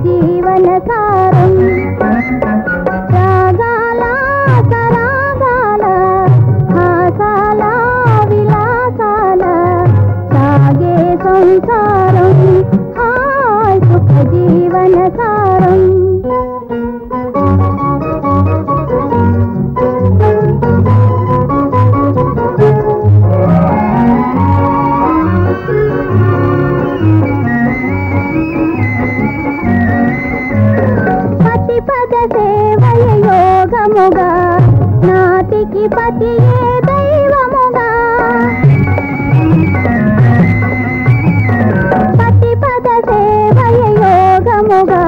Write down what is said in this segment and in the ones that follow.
జీవన సారం రాగాల సరాగాల హాసాల విలాసాల సాగే సంసారం హాయ్ సుఖ జీవన సారం యోగముగా నాటికి పతియే దైవముగా పతిపద సేవయ యోగముగా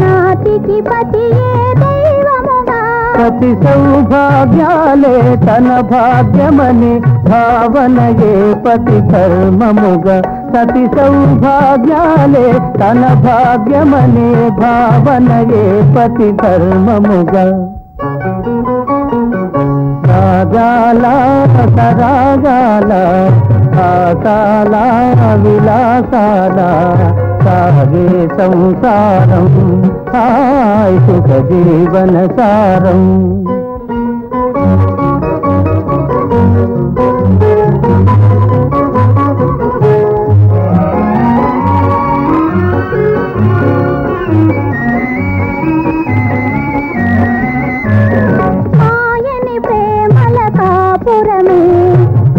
నాటికి పతియే దైవముగా పతి సౌభాగ్యాలే తన భాగ్యమని భావనయే పతి ధర్మముగా సతి సౌభాగ్యాలే తన భాగ్యమనే భావనయే పతి ధర్మముగా రాగాల సరాగాల హాసాల విలాసాల సాగే సంసారం హాయ్ సుఖ జీవన సారం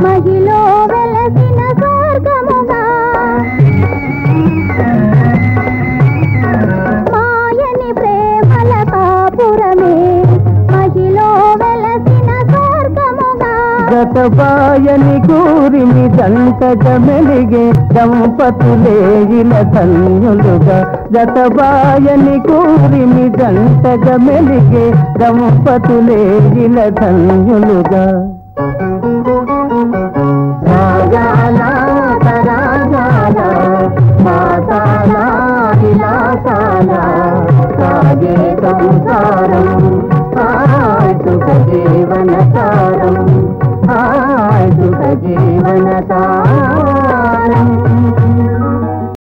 మహిలో వెలసిన స్వర్గముగా మాయని ప్రేమల కాపురమే మహిలో వెలసిన స్వర్గముగా గతబాయని కూరిమి దంతగ మెలిగే దంపతులే ఇలా ధన్యులుగా గతబాయని కూరిమి దంతగ మెలిగే దంపతులే ఇలా ధన్యులుగా రాగాల సరాగాల మాసాల విలాసాల సాగే సంసారం హాయ్ సుఖ జీవన సారం హాయ్ సుఖ జీవన సారం